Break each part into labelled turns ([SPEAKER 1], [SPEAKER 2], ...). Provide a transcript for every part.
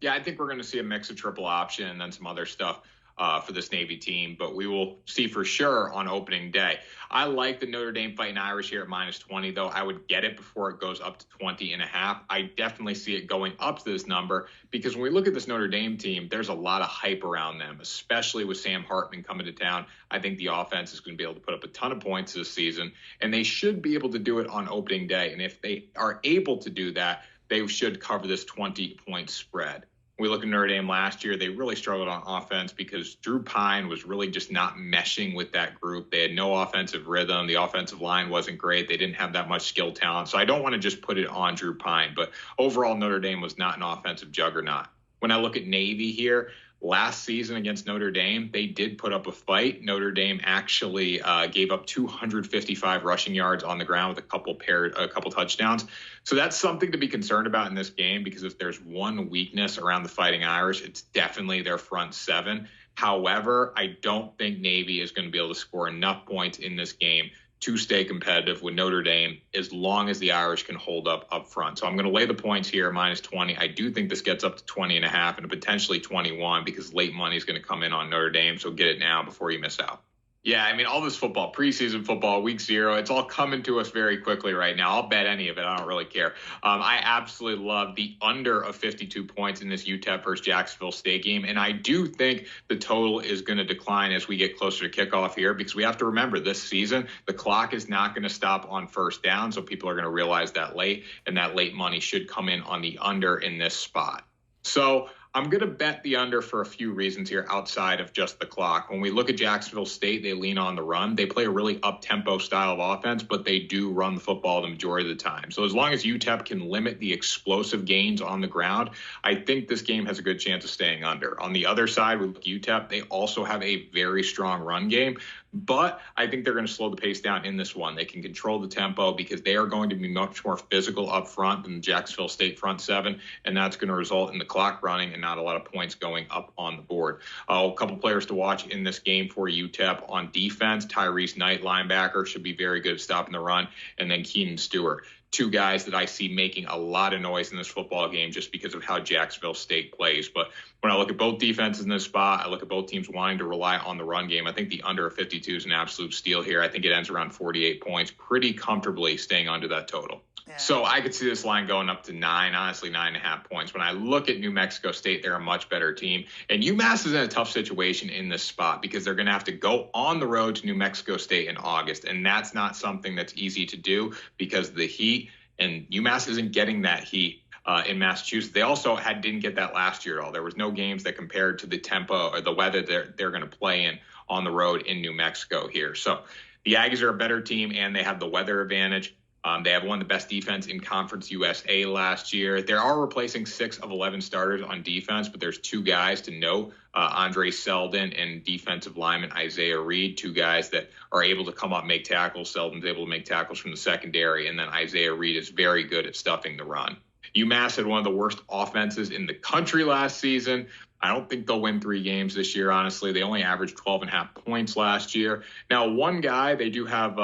[SPEAKER 1] Yeah, I think we're going to see a mix of triple option and then some other stuff for this Navy team, but we will see for sure on opening day. I like the Notre Dame Fighting Irish here at -20, though. I would get it before it goes up to 20.5. I definitely see it going up to this number because when we look at this Notre Dame team, there's a lot of hype around them, especially with Sam Hartman coming to town. I think the offense is going to be able to put up a ton of points this season, and they should be able to do it on opening day. And if they are able to do that, they should cover this 20-point spread. We look at Notre Dame last year, they really struggled on offense because Drew Pine was really just not meshing with that group. They had no offensive rhythm. The offensive line wasn't great. They didn't have that much skill talent. So I don't want to just put it on Drew Pine, but overall Notre Dame was not an offensive juggernaut. When I look at Navy here, last season against Notre Dame, they did put up a fight. Notre Dame actually gave up 255 rushing yards on the ground with a couple touchdowns. So that's something to be concerned about in this game, because if there's one weakness around the Fighting Irish, it's definitely their front seven. However, I don't think Navy is going to be able to score enough points in this game to stay competitive with Notre Dame as long as the Irish can hold up front. So I'm going to lay the points here, -20. I do think this gets up to 20.5 and potentially 21 because late money is going to come in on Notre Dame. So get it now before you miss out. Yeah, I mean, all this football, preseason football, week 0, it's all coming to us very quickly right now. I'll bet any of it. I don't really care. I absolutely love the under of 52 points in this UTEP versus Jacksonville State game. And I do think the total is going to decline as we get closer to kickoff here, because we have to remember this season, the clock is not going to stop on first down. So people are going to realize that late, and that late money should come in on the under in this spot. So I'm going to bet the under for a few reasons here outside of just the clock. When we look at Jacksonville State, they lean on the run. They play a really up-tempo style of offense, but they do run the football the majority of the time. So as long as UTEP can limit the explosive gains on the ground, I think this game has a good chance of staying under. On the other side, with UTEP, they also have a very strong run game, but I think they're going to slow the pace down in this one. They can control the tempo because they are going to be much more physical up front than the Jacksonville State front seven, and that's going to result in the clock running and not a lot of points going up on the board. A couple players to watch in this game for UTEP on defense. Tyrese Knight, linebacker, should be very good at stopping the run, and then Keenan Stewart. Two guys that I see making a lot of noise in this football game just because of how Jacksonville State plays. But when I look at both defenses in this spot, I look at both teams wanting to rely on the run game. I think the under of 52 is an absolute steal here. I think it ends around 48 points, pretty comfortably staying under that total. Yeah. So I could see this line going up to 9, honestly 9.5 points. When I look at New Mexico State, they're a much better team. And UMass is in a tough situation in this spot because they're going to have to go on the road to New Mexico State in August. And that's not something that's easy to do because of the heat. And UMass isn't getting that heat in Massachusetts. They also didn't get that last year at all. There was no games that compared to the tempo or the weather they're going to play in on the road in New Mexico here. So the Aggies are a better team, and they have the weather advantage. They have one of the best defense in Conference USA last year. They are replacing 6 of 11 starters on defense, but there's 2 guys to note, Andre Selden and defensive lineman Isaiah Reed, 2 guys that are able to come up and make tackles. Selden's able to make tackles from the secondary, and then Isaiah Reed is very good at stuffing the run. UMass had one of the worst offenses in the country last season. I don't think they'll win 3 games this year, honestly. They only averaged 12.5 points last year. Now, one guy, they do have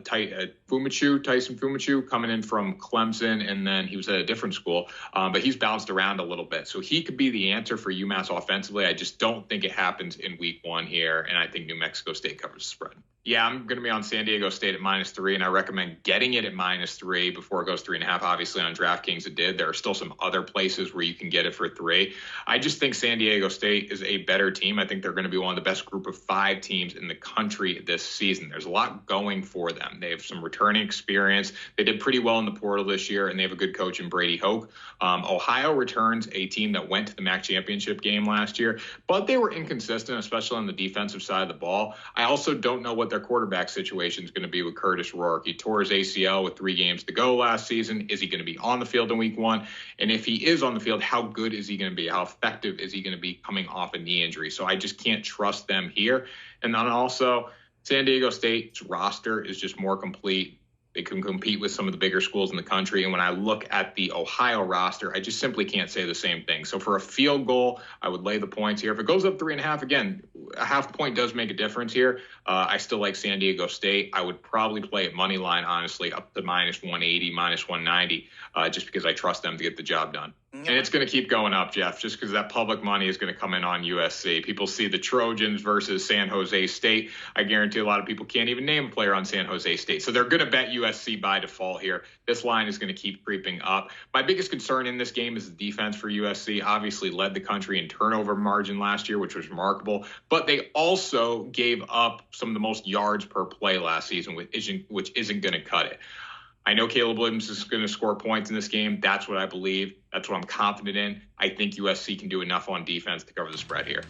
[SPEAKER 1] Tyson Fumichu coming in from Clemson, and then he was at a different school, but he's bounced around a little bit. So he could be the answer for UMass offensively. I just don't think it happens in week 1 here, and I think New Mexico State covers the spread. Yeah, I'm going to be on San Diego State at -3, and I recommend getting it at -3 before it goes 3.5. Obviously, on DraftKings it did. There are still some other places where you can get it for 3. I just think San Diego State is a better team. I think they're going to be one of the best group of 5 teams in the country this season. There's a lot going for them. They have some returning experience. They did pretty well in the portal this year, and they have a good coach in Brady Hoke. Ohio returns a team that went to the MAC championship game last year, but they were inconsistent, especially on the defensive side of the ball. I also don't know what their quarterback situation is going to be with Curtis Rourke. He tore his ACL with 3 games to go last season. Is he going to be on the field in week 1? And if he is on the field, how good is he going to be? How effective is he going to be coming off a knee injury? So I just can't trust them here. And then also, San Diego State's roster is just more complete. They can compete with some of the bigger schools in the country. And when I look at the Ohio roster, I just simply can't say the same thing. So for a field goal, I would lay the points here. If it goes up 3.5, again, a half point does make a difference here. I still like San Diego State. I would probably play at money line, honestly, up to -180, -190, just because I trust them to get the job done. And it's going to keep going up, Jeff, just because that public money is going to come in on USC. People see the Trojans versus San Jose State. I guarantee a lot of people can't even name a player on San Jose State. So they're going to bet USC by default here. This line is going to keep creeping up. My biggest concern in this game is the defense for USC. Obviously led the country in turnover margin last year, which was remarkable. But they also gave up some of the most yards per play last season, which isn't going to cut it. I know Caleb Williams is going to score points in this game. That's what I believe. That's what I'm confident in. I think USC can do enough on defense to cover the spread here.